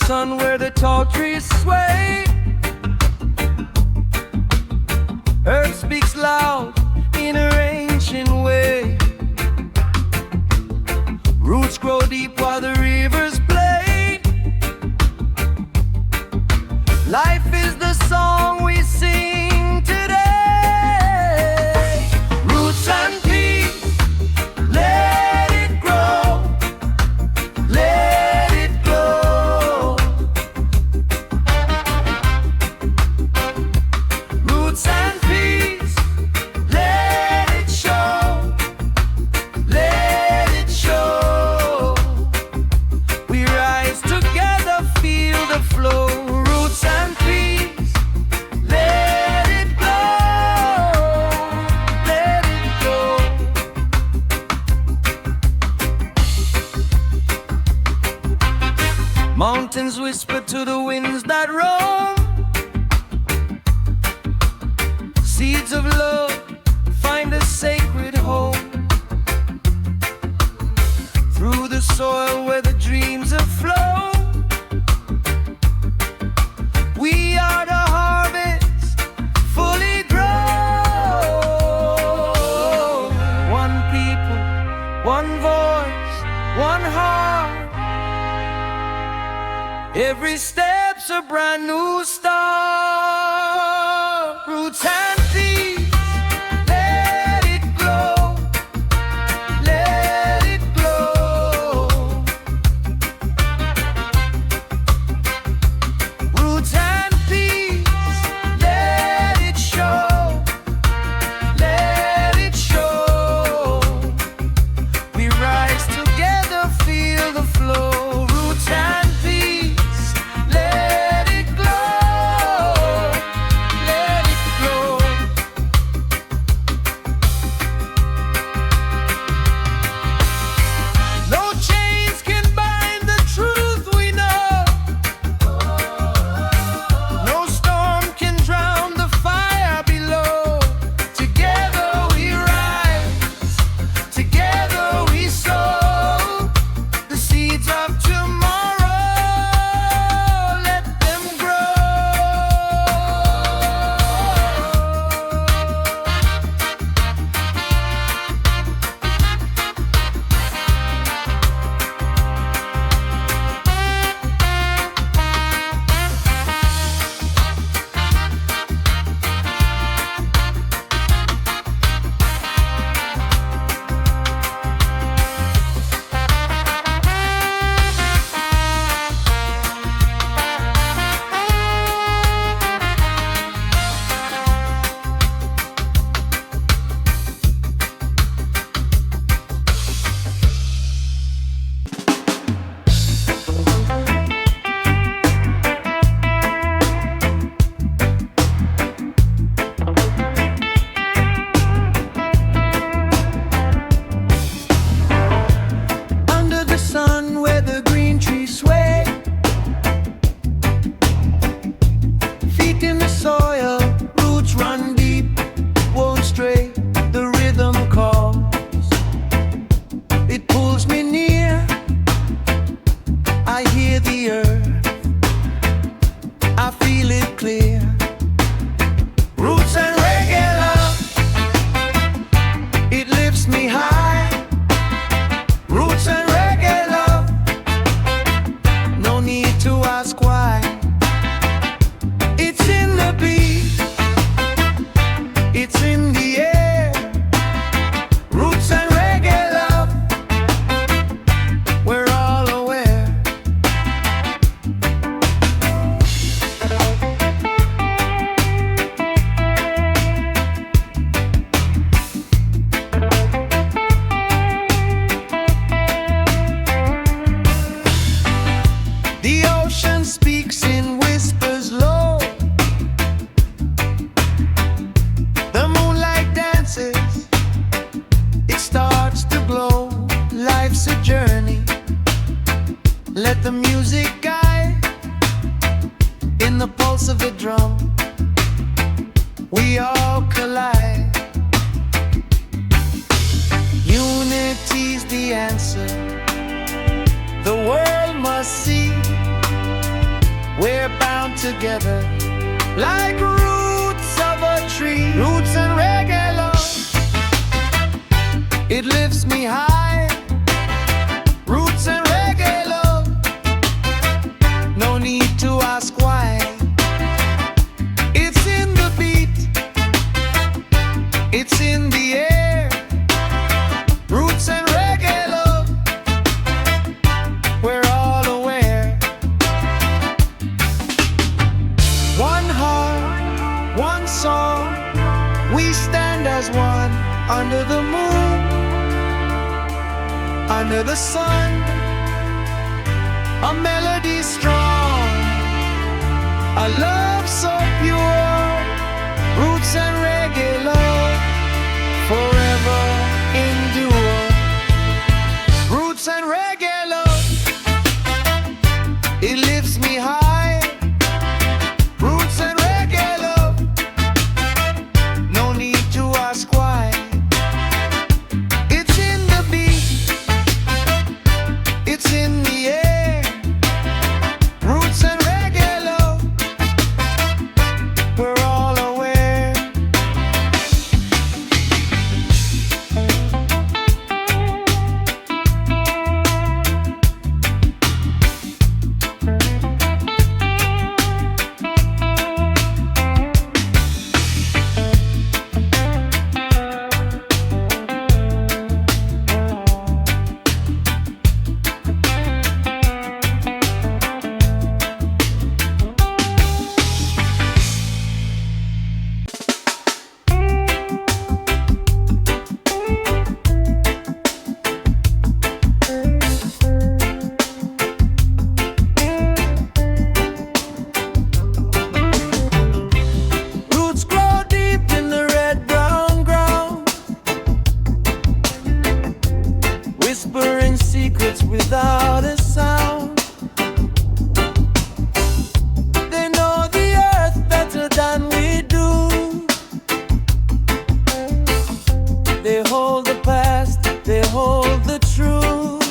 sun where the tall trees sway. Earth speaks loud in her ancient way. Roots grow deep while the rivers play. Life is the song we sing today. Roots and peace, let it grow, let it grow. Roots and peace, let it show, let it show. We rise together, feel the flow. Roots and peace, let it go, let it go. Mountains whisper to the winds that roam. Seeds of love find a sacred home. Through the soil where the dreams have flown. We are the harvest, fully grown. One people, one voice, one heart. Every step's a brand new start. Roots and peace, let it glow, let it glow. Roots and peace, let it show, let it show. We rise together, feel the flow. Roots and peace, let it glow, let it glow. No chains can bind the truth we know. No storm can drown the fire below. Together we rise, together we sow the seeds of tomorrow. Let them grow. Under the sun where the green trees sway. Feet in the soil, roots run deep, won't stray. The rhythm calls, it pulls me near. I hear the earth, I feel it clear. Roots and reggae love, it lifts me high. Roots and reggae love, no need to ask why. It's in the beat, it's in the air. Roots and reggae love, we're all aware. The ocean speaks in whispers low. The moonlight dances, it starts to glow. Life's a journey, let the music guide. In the pulse of the drum, we all collide. Unity's the answer the world must see. together like roots of a tree. Roots and reggae love, it lifts me high. Roots and reggae love, no need to ask why. It's in the beat, it's in the air. Roots and reggae love, we're all aware. One heart, one song, we stand as one under the moon, under the sun. A melody strong, a love so pure. Roots and reggae love, forever endure. Roots and reggae love, it lifts me high. Roots and reggae love, no need to ask why. It's in the beat, it's in the air. Roots and reggae love, we're all aware. Roots grow deep in the red-brown ground, whispering secrets without a sound. They know the earth better than we do. They hold the past, they hold the truth.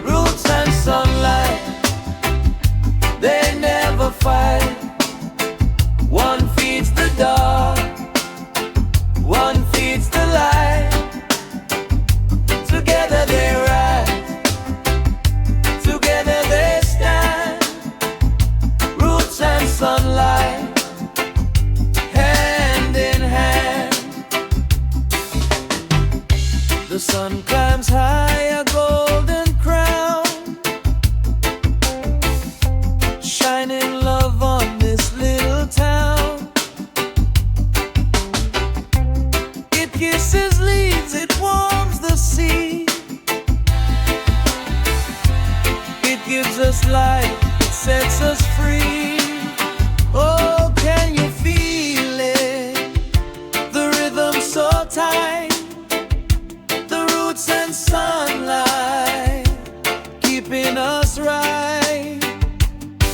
Roots and sunlight, they never fight. One feeds the dark, one feeds the light. Together they rise, together they stand. Roots and sunlight, hand in hand. The sun climbs high, a golden crown, shining love on this little town. It kisses leaves, it warms the sea. It gives us life, it sets us free. Oh, can you feel it? The rhythm so tight. The roots and sunlight, keeping us right.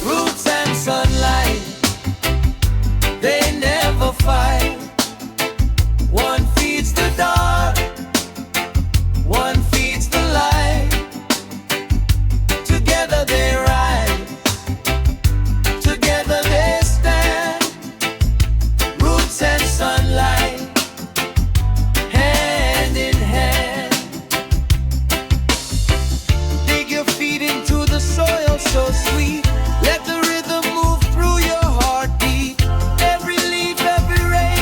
Roots and sunlight, they never fight. One feeds the dark, one feeds the light. Together they rise, together they stand. Roots and sunlight, hand in hand. Dig your feet into the soil so sweet. Let the rhythm move through your heartbeat. Every leaf, every ray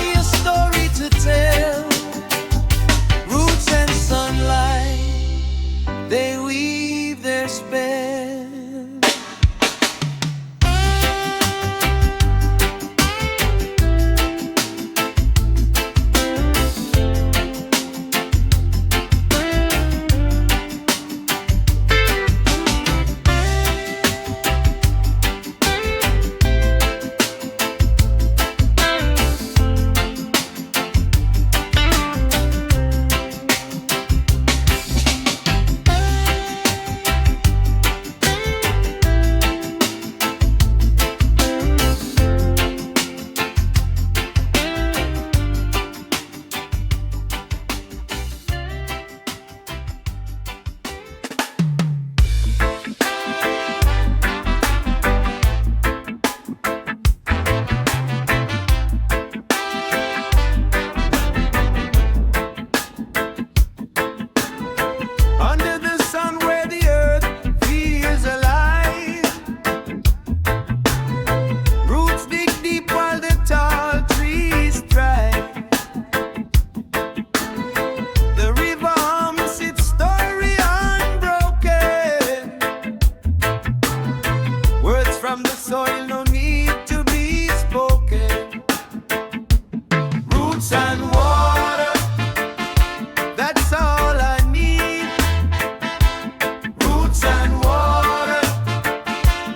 Roots and water, that's all I need. Roots and water,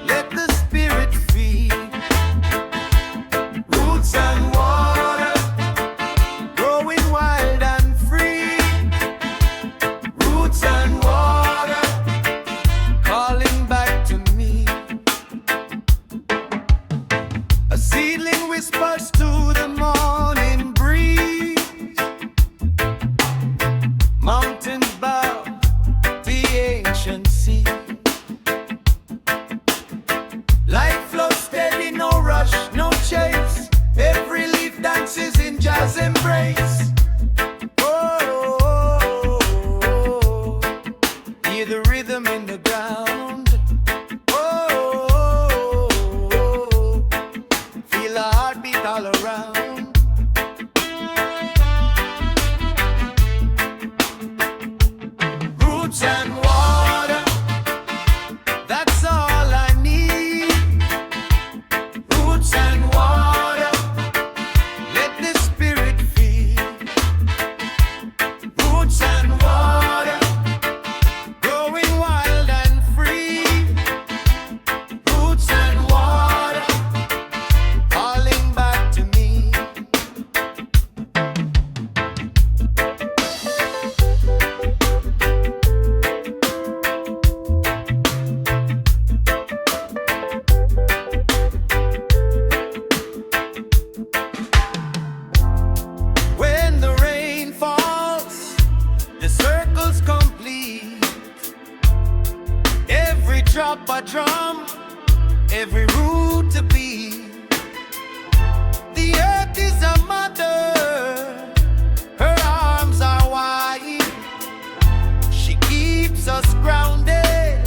let the spirit feed. Roots and water, growing wild and free. Roots and water, calling back to me. A seedling whispers to the morning breeze. Mountains bow, the ancient sea. Life flows steady, no rush, no chase. Every leaf dances in jazz embrace. Oh, oh, oh, oh. Hear the rhythm in the ground. Oh, oh, oh, oh. Feel a heartbeat all around. Roots and water, that's all I need. Roots and water, let the spirit feed. Roots and water, growing wild and free. Roots and water, calling back to me. When the rain falls, the circle's complete. Every drop a drum, every root to beat. The earth is a mother, her arms are wide. She keeps us grounded,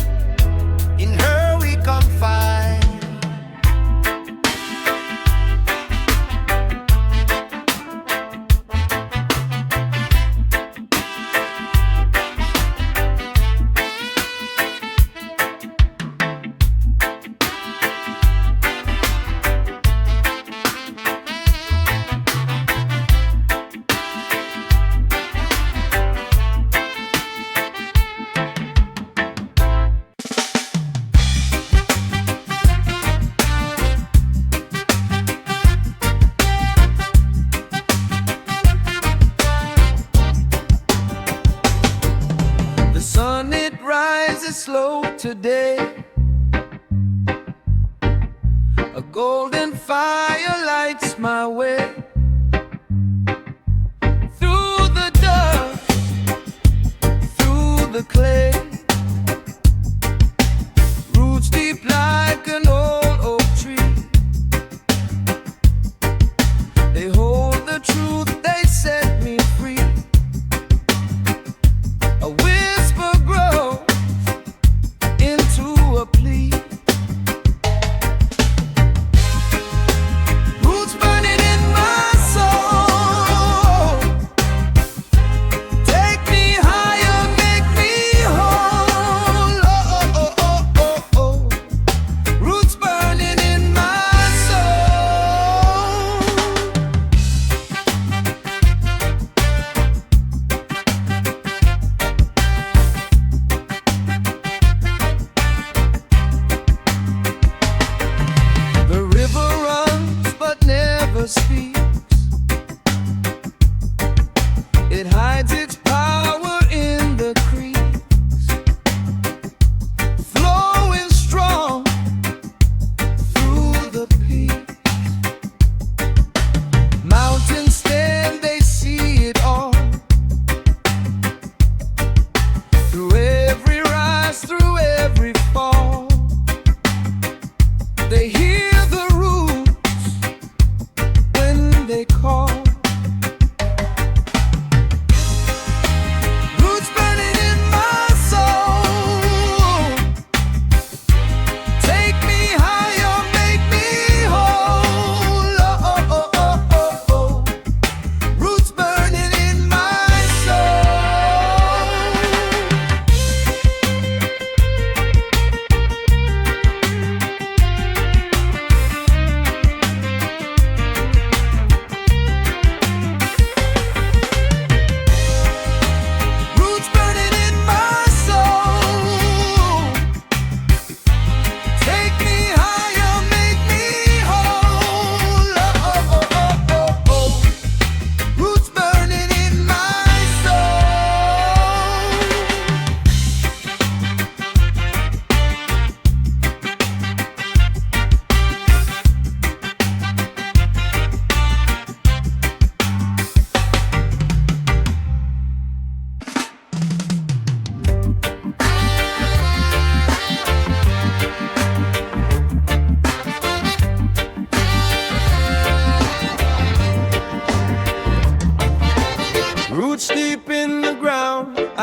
in her we confide. The sun, it rises slow today. A golden fire lights my way. Through the dust, through the clay. Roots deep like an old oak tree. They hold the truth, they set me free. A whisper grows into a plea. Roots burning in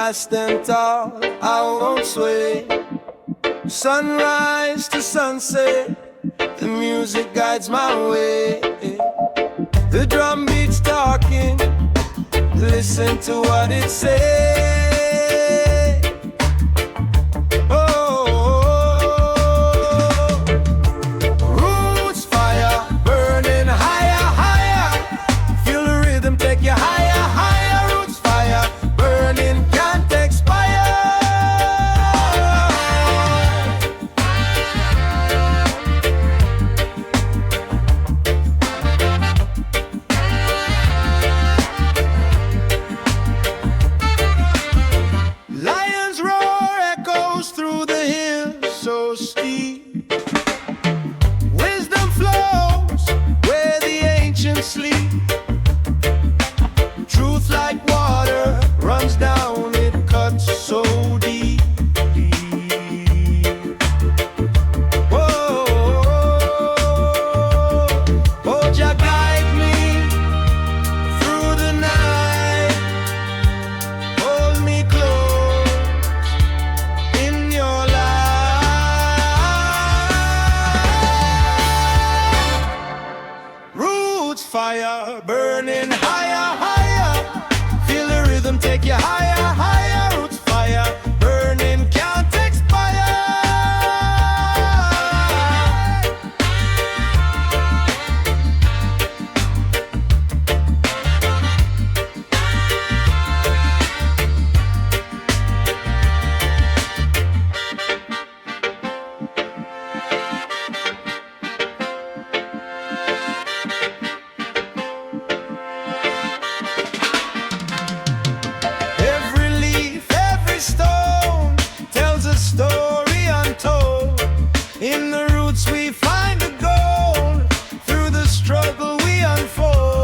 I stand tall, I won't sway. Sunrise to sunset, the music guides my way. The drum beats talking, listen to what it says. Fire burning higher, higher. Feel the rhythm take you higher, higher. Roots fire burning, can't expire. In the roots we find the gold, through the struggle we unfold.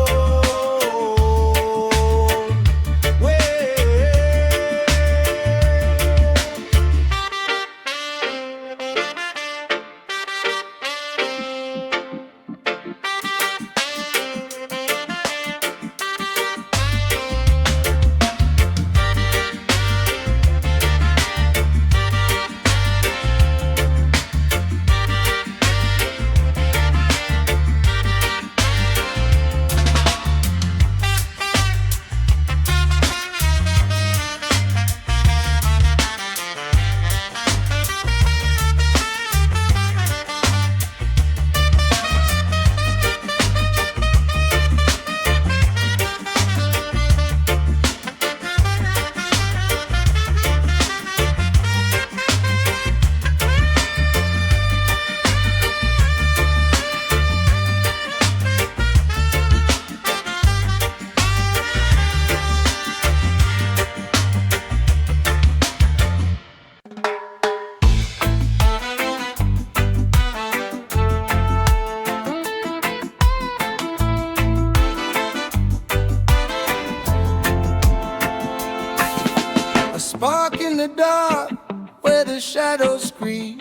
Spark in the dark where the shadows creep.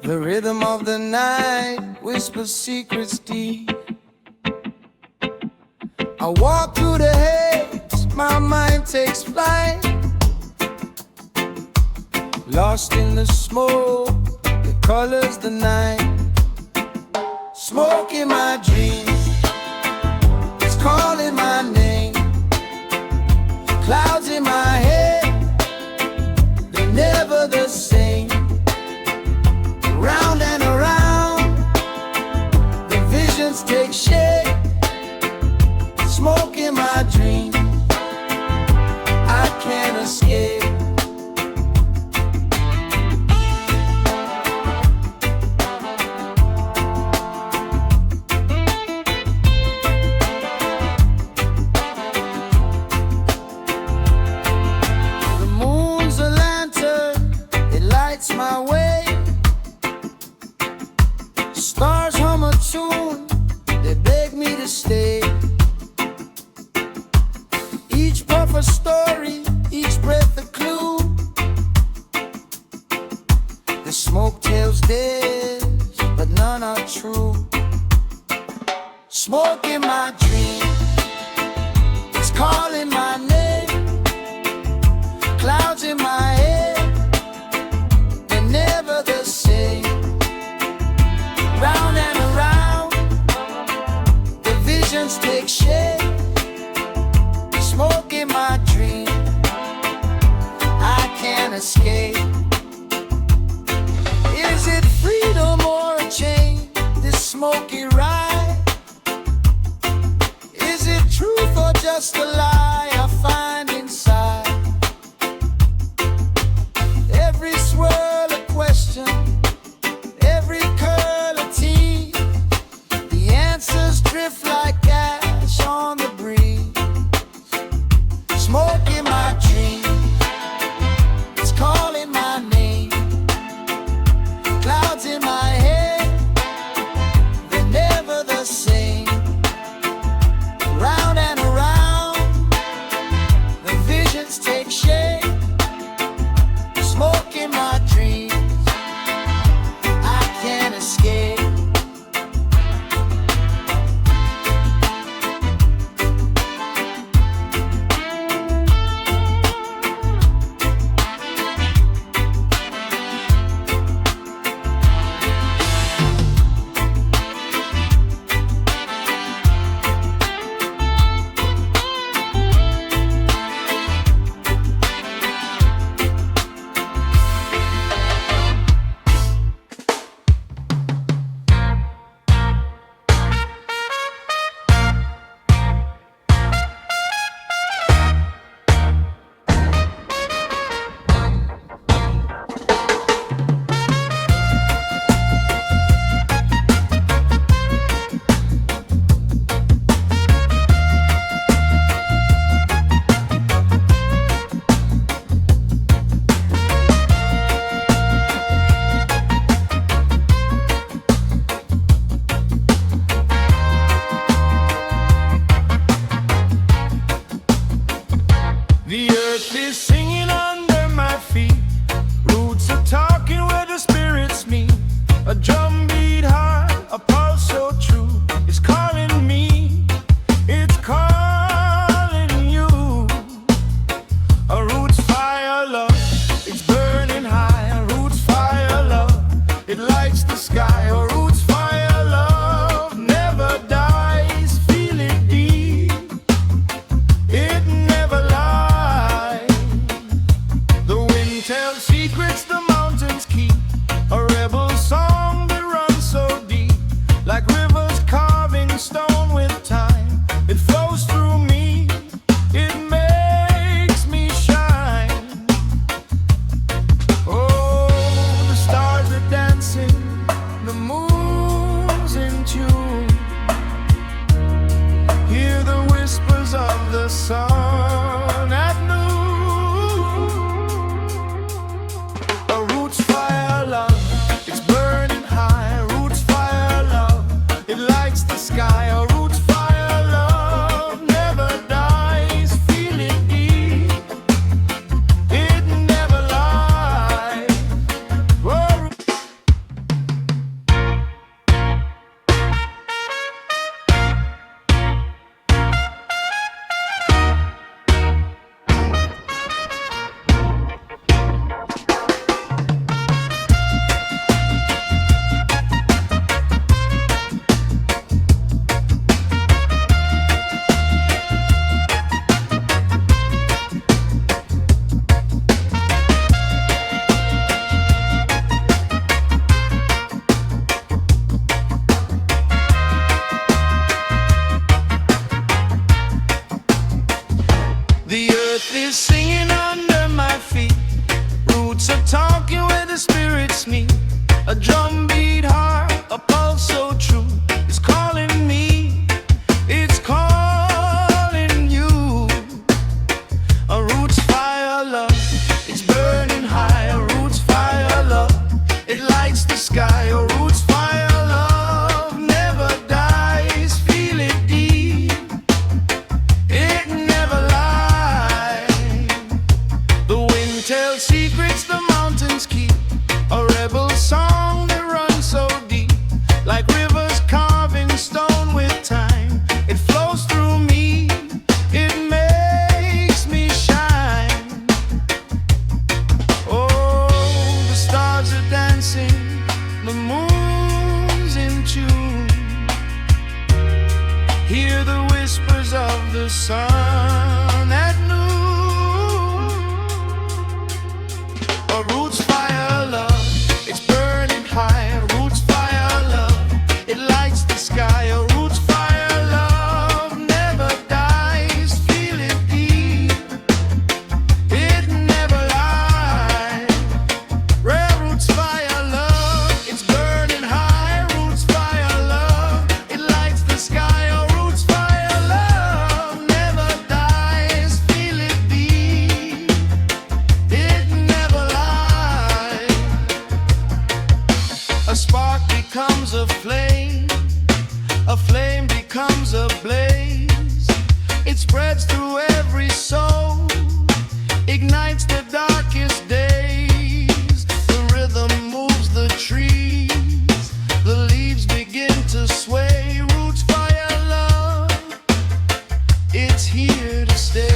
The rhythm of the night whispers secrets deep. I walk through the haze, my mind takes flight. Lost in the smoke that colors the night. Smoke in my dreams, it's calling my name. Clouds in my head, they're never the same. Round and around, the visions take shape. Smoke in my dreams, I can't escape. My way, stars hum a tune, they beg me to stay. Each puff a story, each breath a clue. The smoke tells days, but none are true. Smoke in my dreams, it's calling my name. visions take shape, smoke in my dream, I can't escape. Is it freedom or a chain, this smoky ride? Is it truth or just a lie I find inside? Every swirl a question, every curl a tea, the answers drift like ash on the breeze. Smoke in my dream, it's calling my name. Clouds in my head, they're never the same. Round and around, the visions take shape. Smoke in my dreams, I can't escape. The earth is singing under my feet, roots are talking where the spirits meet. A drum beat high, a pulse so true, it's calling me, it's calling you. A roots fire love, it's burning high. A roots fire love, it lights the sky. A roots fire love never dies, feel it deep, it never lies. Tell secrets the mountains keep, a rebel song that runs so deep, like rivers carving stone with time. It flows through me, it makes me shine. Oh, the stars are dancing, the moon's in tune. Hear the whispers of the sun at noon. Sky, a roots fire love never dies, feel it deep, it never lies. Whoa. The earth is singing under my feet, roots are talking where the spirits meet. A drum beat hard, a pulse so true, it's calling me, it's calling you. A roots fire love, it's burning high. A roots fire love, it lights the sky. A roots fire love never dies, feel it deep, it never lies. The wind tells secrets the mountains keep, a rebel song that runs so deep, like rivers calm. Hear the whispers of the sun at noon. A roots fire love, it's burning high. Roots fire love, it lights the sky. A roots fire love never dies. Feel it deep, it never lies. Rare roots fire love, it's burning high. Roots fire love, it lights the sky. A roots fire love never dies. Feel it deep, it never lies. A spark becomes a flame becomes a blaze. It spreads through every soul, ignites the darkest days. The rhythm moves the trees, the leaves begin to sway. Roots fire love, it's here to stay.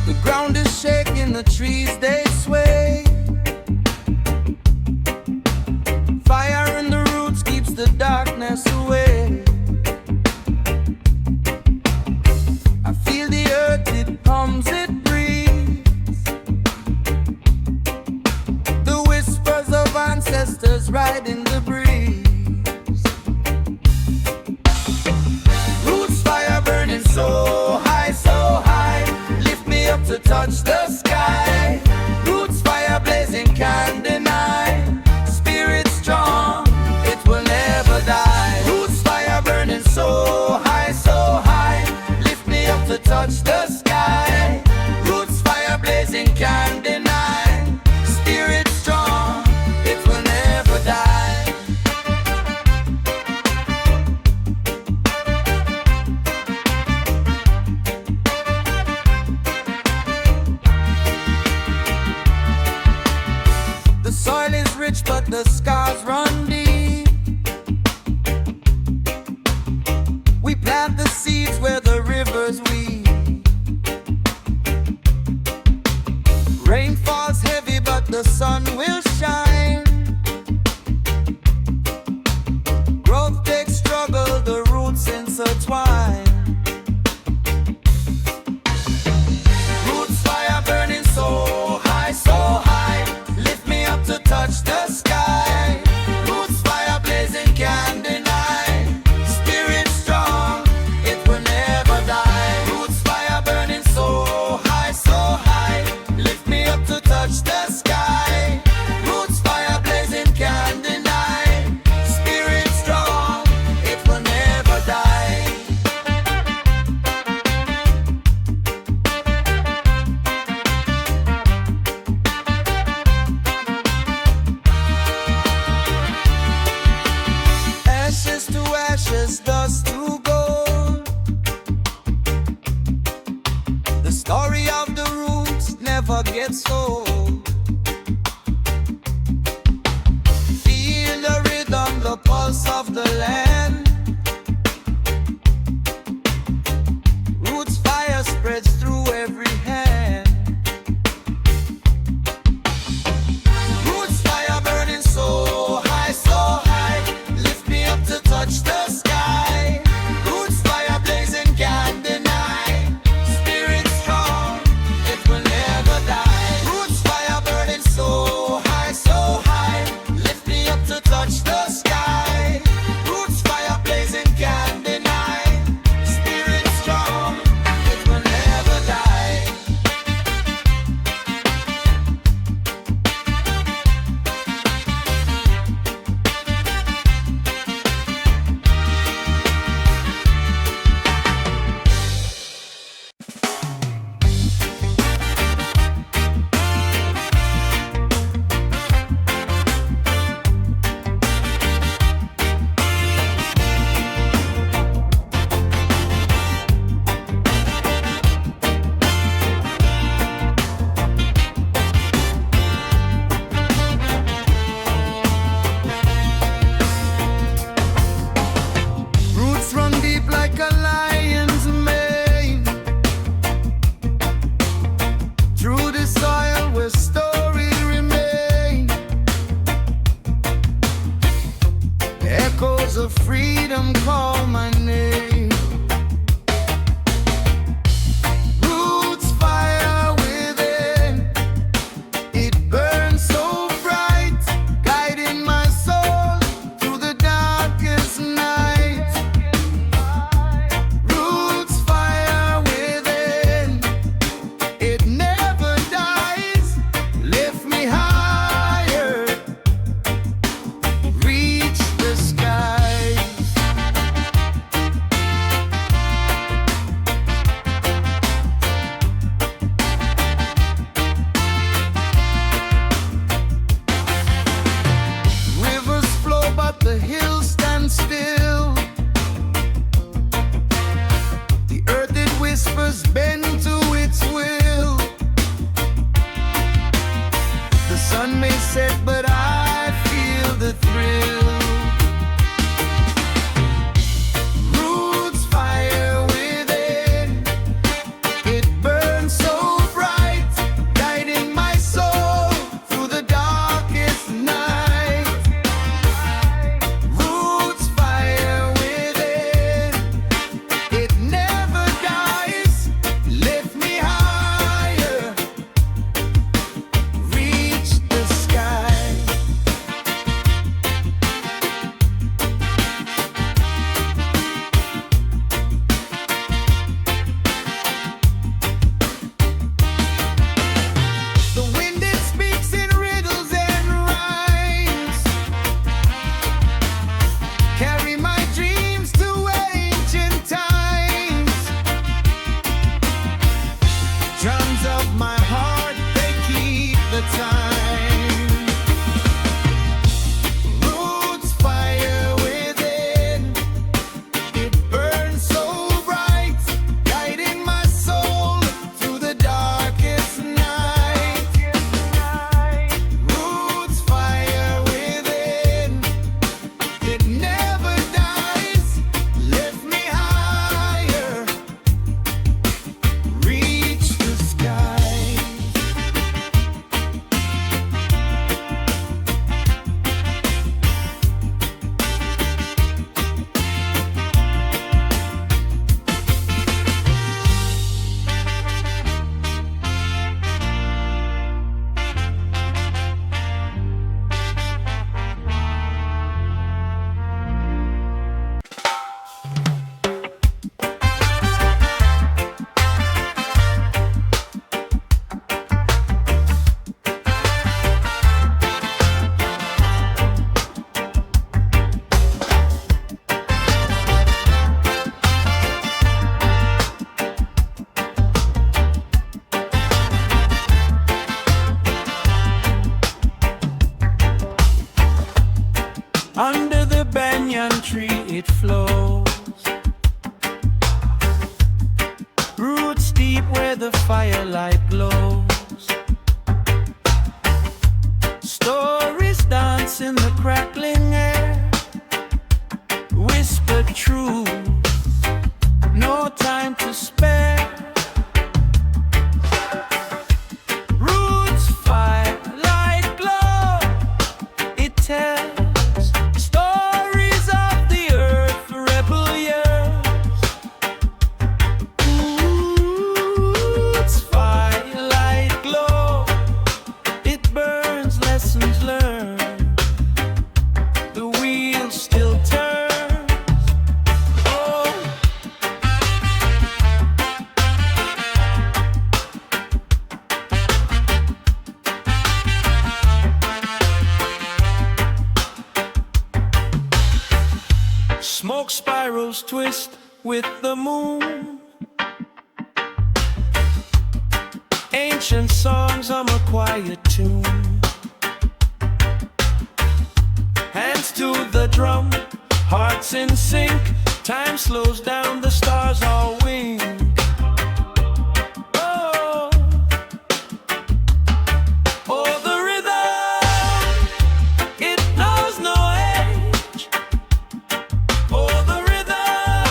The ground is shaking, the trees they sway. Fire in the roots keeps the darkness away. I feel the earth, it pumps, it breathes. The whispers of ancestors riding the breeze. Roots fire burning so high, so high. Lift me up to touch the sky. Roots fire blazing, can't deny. Spirit strong, it will never die. Roots fire burning so high, so high. Lift me up to touch the sky. Roots fire blazing, can't deny. Spirit strong, it will never die. The soil is rich, but the scars run deep. We plant the seeds where the rivers weep. Rain falls heavy, but the sun will shine. Growth takes struggle, the roots intertwine. Roots fire burning so high, so high. Lift me up to touch the sky. Roots fire blazing, can't deny. Spirit strong, it will never die. Roots fire burning so high, so high. Lift me up to touch the sky. Roots fire blazing, can't deny. Spirit strong, it will never die. Ashes to ashes, dust to gold. The story of the roots never gets old. Feel the rhythm, the pulse of the land. Roots fire spreads through every hand. Roots fire burning so high, so high. Lift me up to touch the sky. Roots fire blazing, can't deny. Spirit strong, it will never die. Roots deep like a lion's mane. Through the soil where stories remain, echoes of freedom call my name. Roots fire within, it burns so bright, guiding my soul through the darkest night. Roots fire within, it never dies. Lift me higher, reach the skies. Rivers flow, but the hills stand still. The earth it whispers, bend to its will. The sun may set, but I feel the thrill. Roots fire within, it burns so bright, guiding my soul through the darkest night. Roots fire within, it never dies. Lift me higher, reach the sky. The wind it speaks in riddles and rhymes, carry my dreams to ancient times. Drums of my heart, they keep the time. Roots fire within, it burns so bright, guiding my soul through the darkest night. Roots fire within, it never dies. Lift me higher, reach the skies. Under the banyan tree it flows, roots deep where the firelight glows. Stories dance in the crackling air, whispered truth, no time to spare. Roots fire like glow, it tells stories of the earth for rebel years. Roots fire like glow, it burns lessons learned. The wheel still turns. Oh, smoke spirals twist with the moon. Ancient songs on a quiet tune. Hands to the drum, hearts in sync. Time slows down, the stars all wink. Oh, oh, the rhythm, it knows no age. Oh, the rhythm,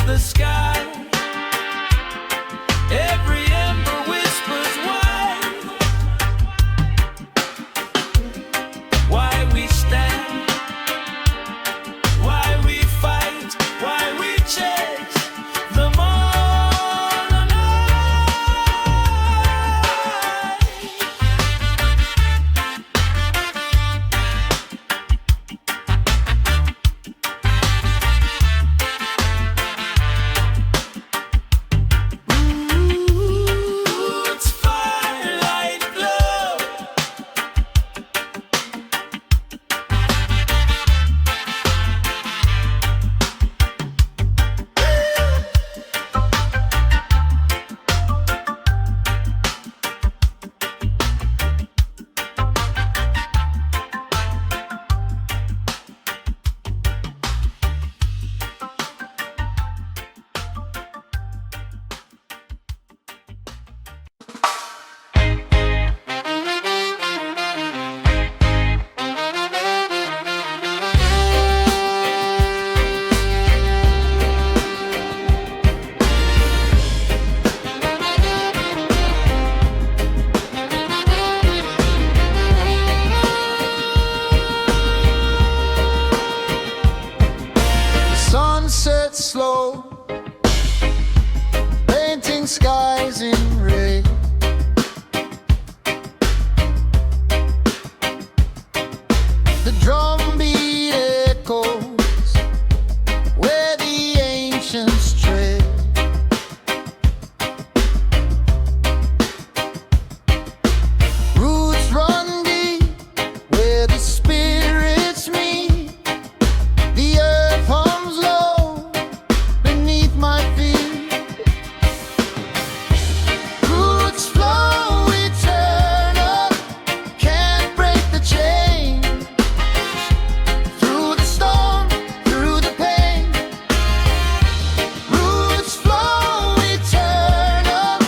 the sky. Every ember whispers why we stand, why we fight, why we chase the morning light. It's firelight glow. Sunset slow, painting skies in red. The drum beat echoes where the ancients tread. Roots run deep where the spirits meet. The earth hums low beneath my feet. Roots flow eternal, can't break the chain. Through the storm, through the pain. Roots flow eternal,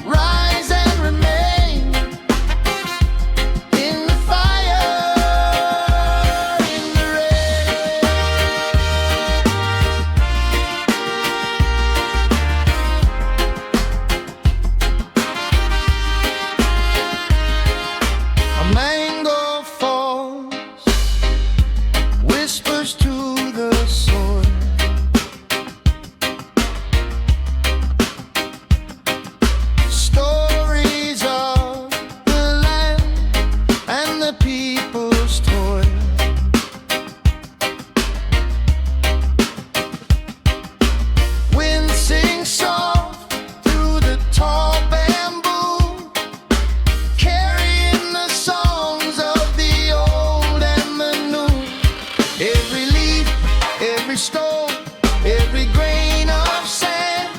rise and remain. In the fire, in the rain. A mango falls, whispers to the soil. Stories of the land and the people's toil. Wind sings soft through the tall bamboo, carrying the songs of the old and the new. Every leaf, every stone, every grain of sand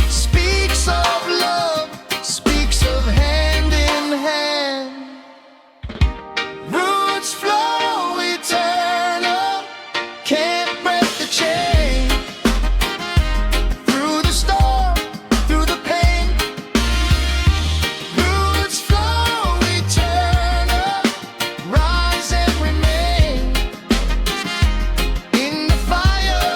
speaks of love, speaks of hand in hand. Roots flow eternal, can't break the chain. Through the storm, through the pain. Roots flow eternal, rise and remain. In the fire,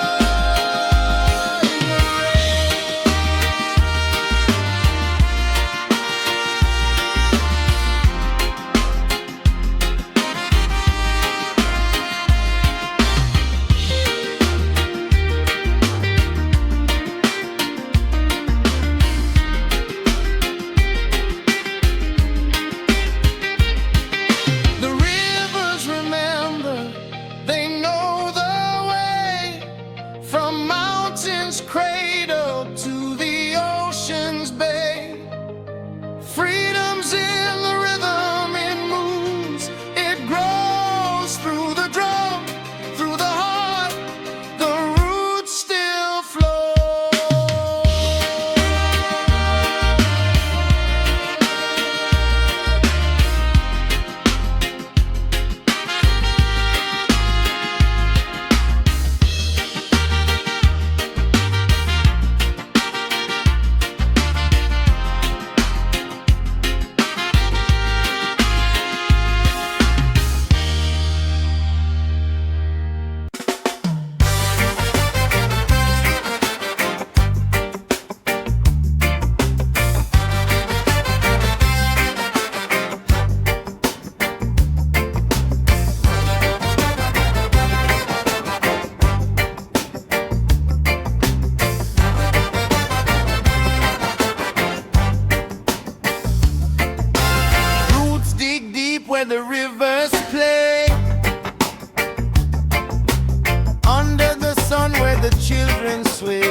the children sway.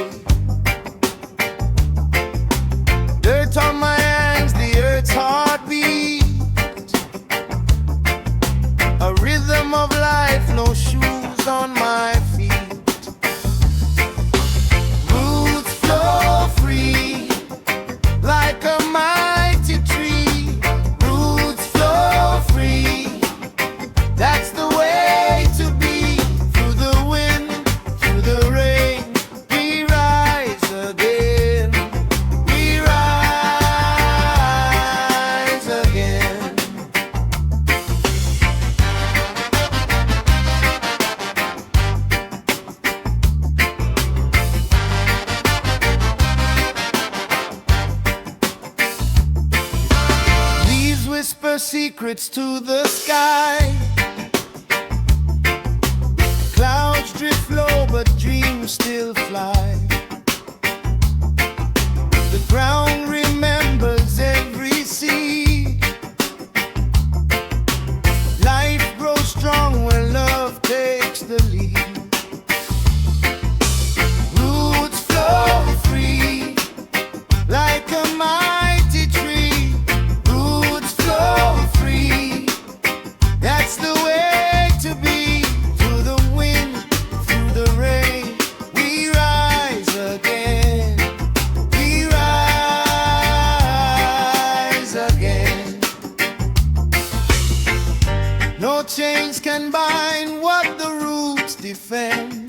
Dirt on my hands, the earth's heartbeat. A rhythm of life, no shoes on my feet. Roots flow free like a mighty tree. Roots flow free, that's the way to be. Through the wind, through the rain, we rise again. We rise again. Leaves whisper secrets to the sky. Clouds drift low, but dreams still fly. The ground remembers every seed. Life grows strong when love takes the lead. Roots flow free like a mighty tree. Roots flow free, that's the way to be. Through the wind, through the rain, we rise again. We rise again. No chains can bind what the roots defend.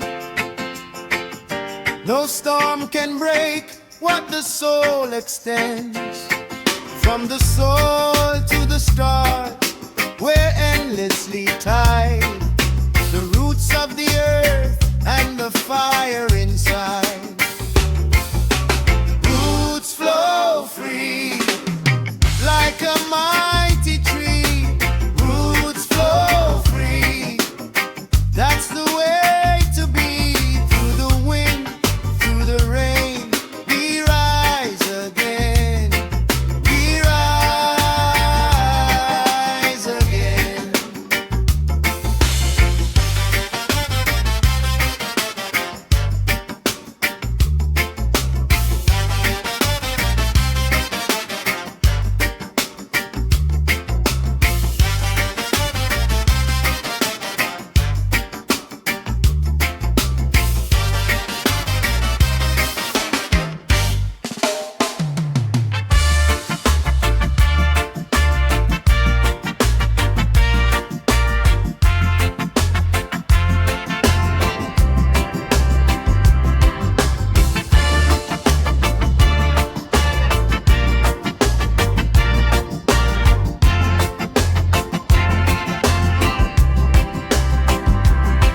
No storm can break what the soul extends. From the soul to the stars, we're endlessly tied. The roots of the earth and the fire inside. Roots flow free like a mighty tree. Roots flow free, that's the way to be. Through the wind, through the rain, we rise again. We rise again.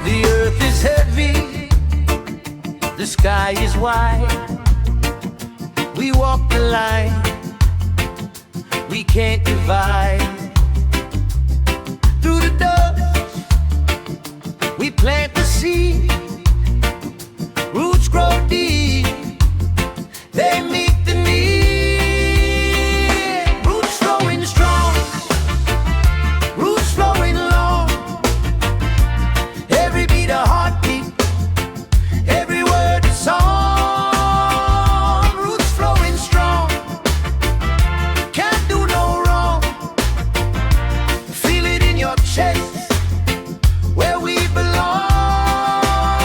The earth is heavy, the sky is wide. We walk the line, we can't divide. Through the dust, we plant the seed. Roots grow deep, they meet the need. Roots flowing strong, roots flowing long. Every beat a heartbeat, every word a song. Roots flowing strong, can't do no wrong. Feel it in your chest, where we belong.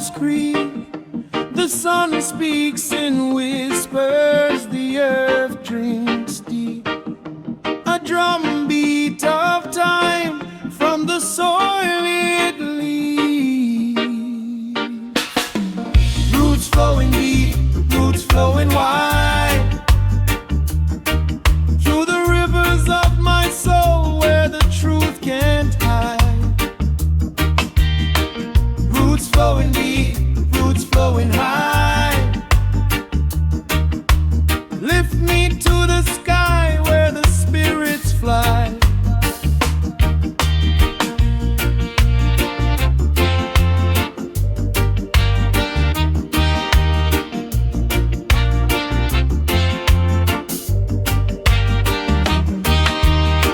scream. The sun speaks in whispers, the earth drinks deep. A drumbeat of time from the soil it leaves. Roots flowing deep, roots flowing wide, through the rivers of my soul where the truth can't hide. Roots flowing deep, roots flowing high, lift me to the sky where the spirits fly.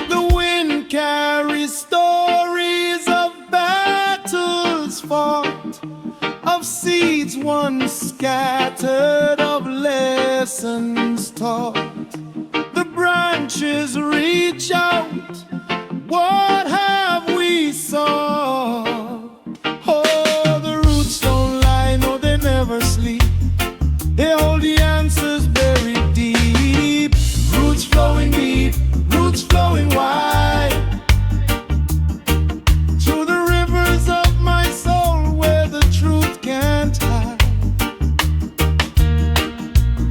The wind carries stories of battles fought, of seeds once scattered, of lessons taught. The branches reach out, what have we sought? Oh, the roots don't lie, no, they never sleep. They hold the answers buried deep. Roots flowing deep, roots flowing wide, through the rivers of my soul where the truth can't hide.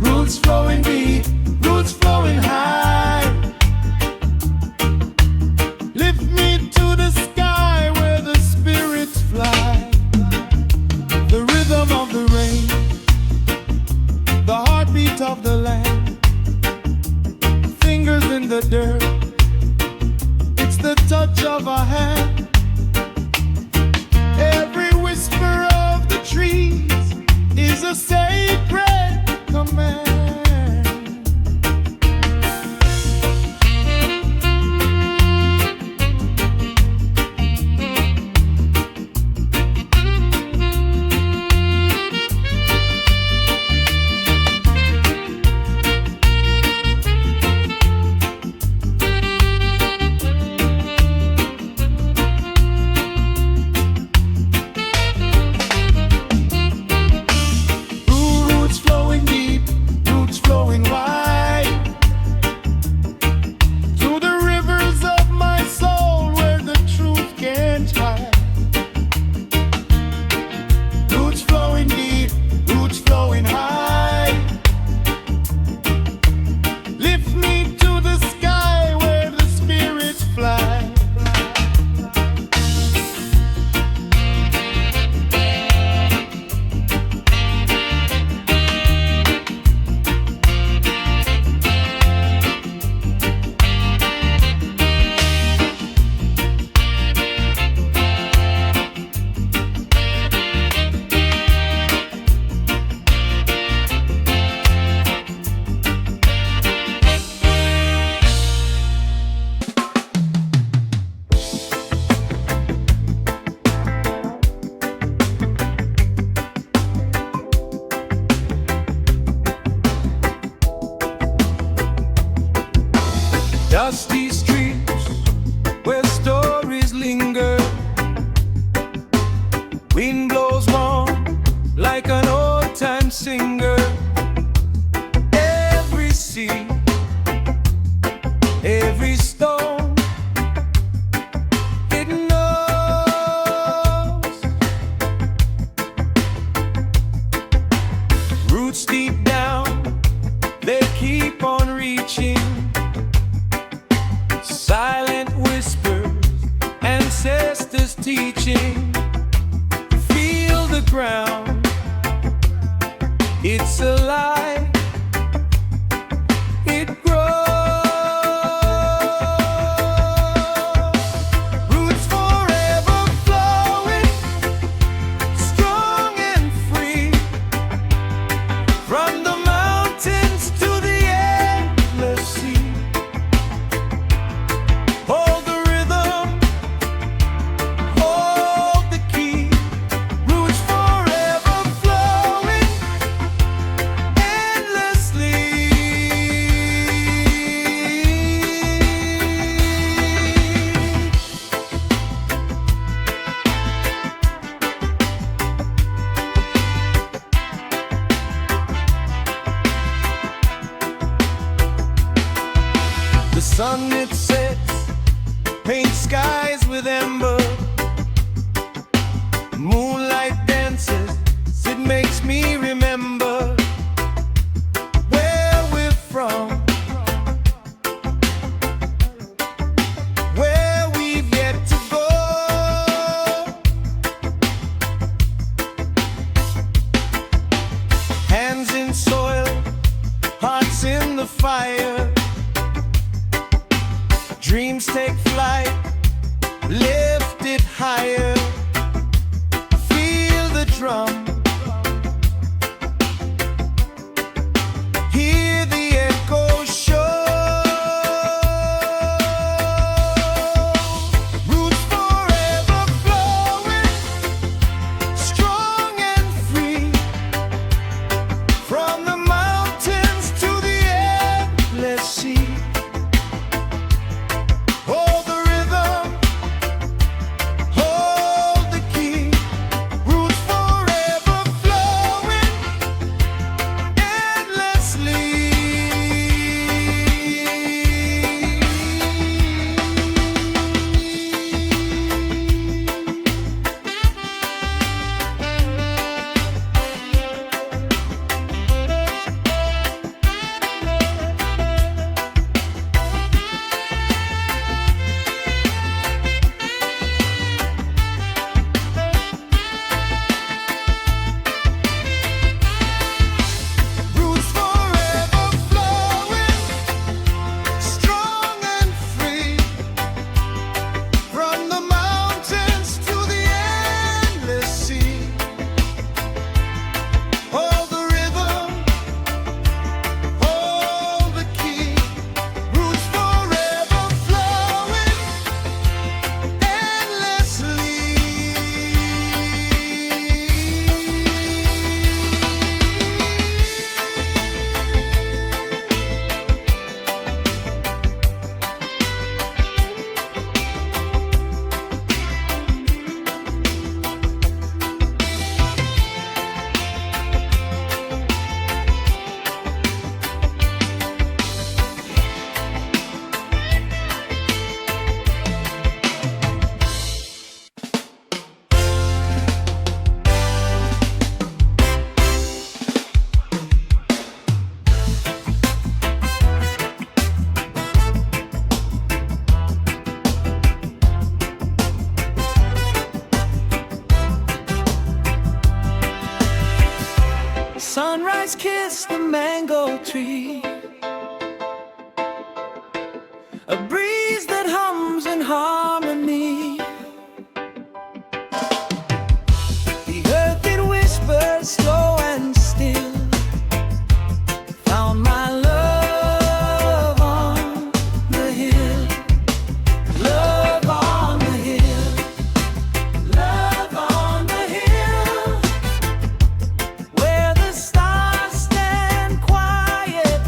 Roots flowing deep, roots flowing high, lift me to the sky where the spirits fly. The rhythm of the rain, the heartbeat of the land, fingers in the dirt, it's the touch of a hand. Every whisper of the trees is a sacred command. Roots flowing deep, roots flowing wide, through the rivers of my soul where the truth can't hide. Roots flowing deep, roots flowing high, lift me to the sky where the spirits fly. Dusty streets where stories linger, wind blows warm like an old-time singer. Every sea, every stone, it knows. Roots deep down, they keep on reaching. Silent whispers, ancestors teaching. Feel the ground, it's alive, it grows. Roots forever flowing, strong and free, from the mountains to the endless sea. Hold the rhythm, hold the key. Roots forever flowing, sun it sets, paint skies with ember. Moonlight dances, it makes me remember where we're from, where we've yet to go. Hands in soil, hearts in the fire. Dreams take flight, lift it higher. Feel the drum, hear the echo show. Roots forever flowing, strong and free. From the mountains to the endless sea. Hold the rhythm, hold the key. Roots forever flowing endlessly. Roots forever flowing, strong and free. From the mountains to the endless sea. Hold the rhythm, hold the key. Roots forever flowing endlessly. Sunrise kiss the mango tree. A breeze that hums in harmony. The earth it whispers slow and still. Found my love on the hill. Love on the hill. Love on the hill. Where the stars stand quiet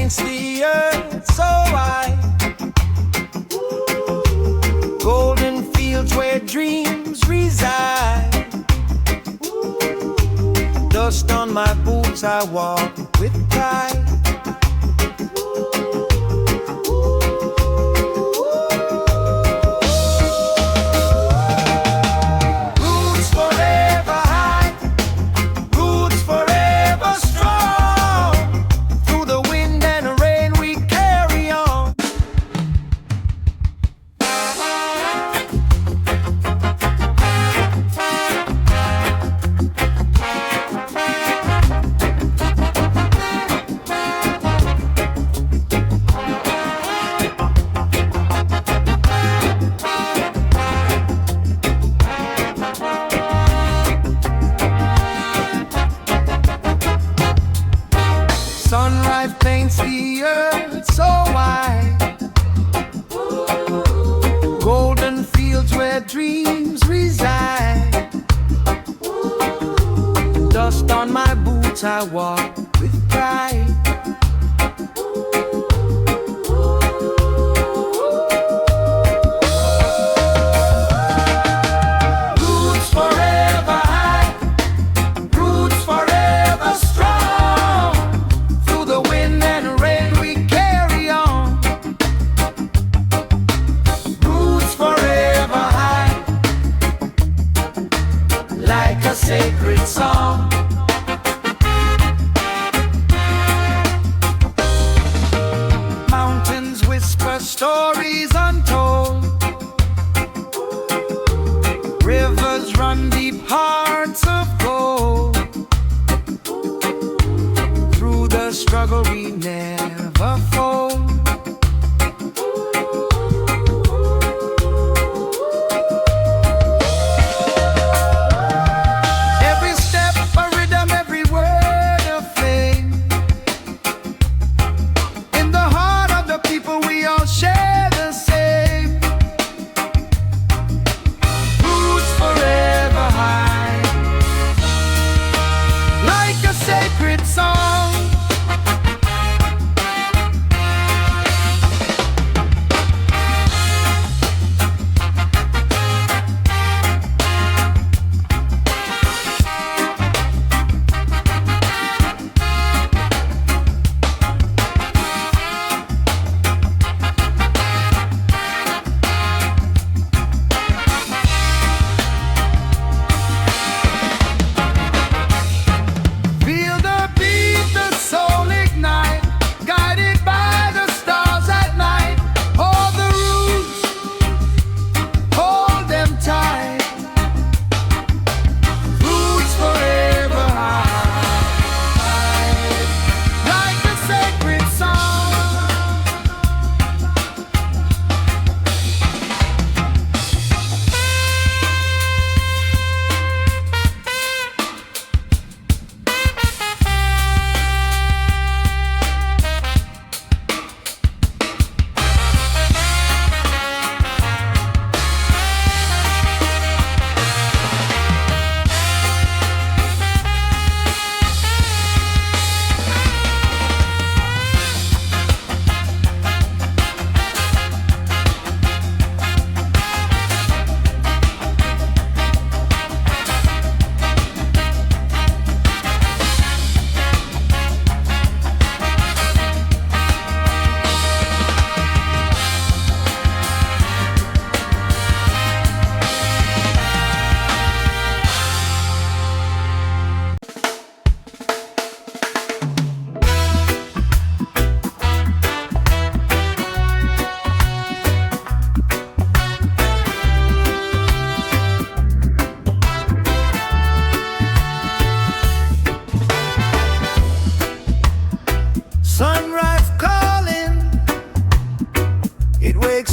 paints the earth so wide. Golden fields where dreams reside. Dust on my boots, I walk with pride. Sunrise paints the earth so wide. Golden fields where dreams reside. Dust on my boots, I walk with pride. Sacred song. Mountains whisper stories untold. Rivers run deep, hearts of gold. Through the struggle we never fold.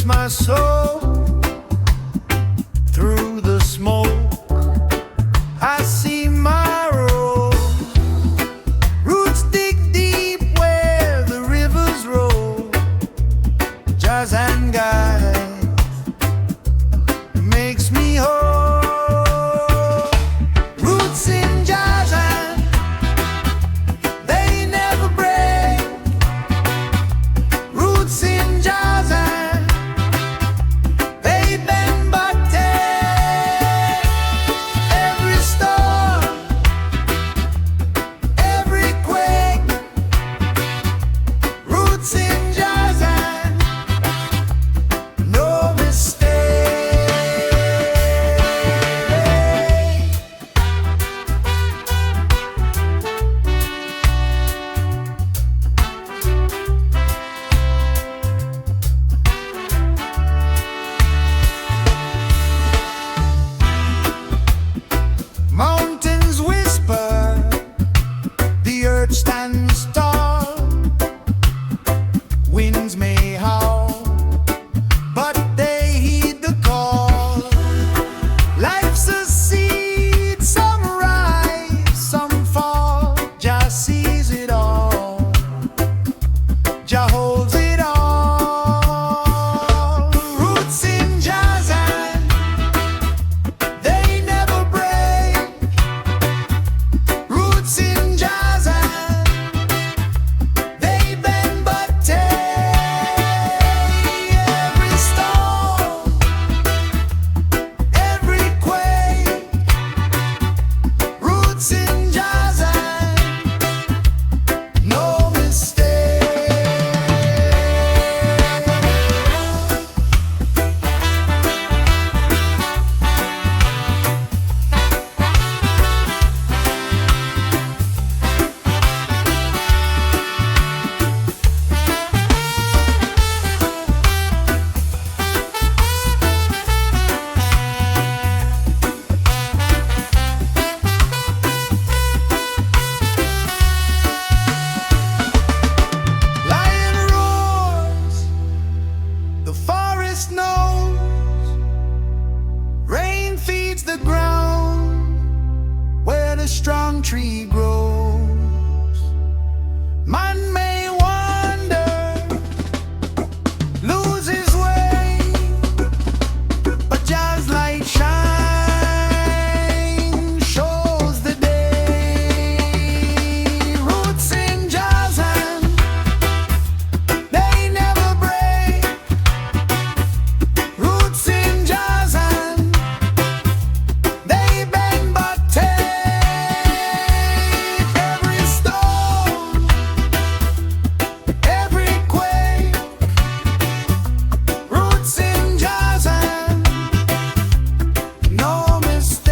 My soul through the smoke, I see my road. Roots dig deep where the rivers roll. Jazz and guide makes me whole. Roots in jazz and they never break. church stands tall. Winds may howl, but they heed the call. Life's a seed, some rise, some fall. Jah sees it all, Jah holds it all. Roots in Jah's hand, they never break. Roots in Jah's hand, they bend but take. Every storm, every quake. Roots in Jah's hand, no mistake. Lion roars, the forest knows. Rain feeds the ground where the strong tree grows. Man may wander, lose his way, but Jah's light shine, shows the day. Roots in Jah's hand, they never break. Roots in Jah's hand, they bend but take. Every storm, every quake. Roots in Jah's hand, no mistake.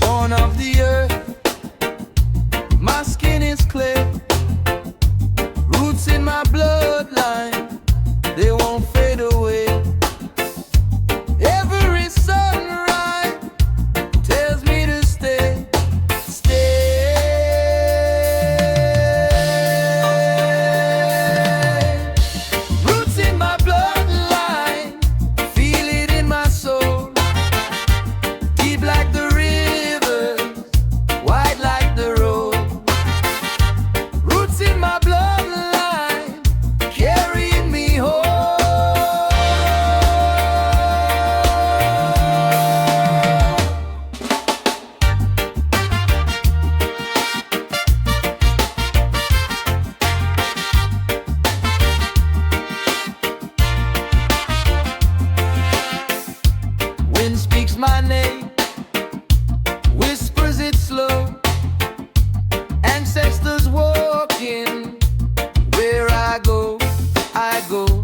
Born of the earth, my skin is clear. Roots in my bloodline, they won't fade away. Every sunrise tells me to stay, stay. Roots in my bloodline, feel it in my soul. Deep like the rivers, wide like the road. Roots in my bloodline, carrying me home. Wind speaks my name, whispers it slow. Ancestors walking, where I go, I go.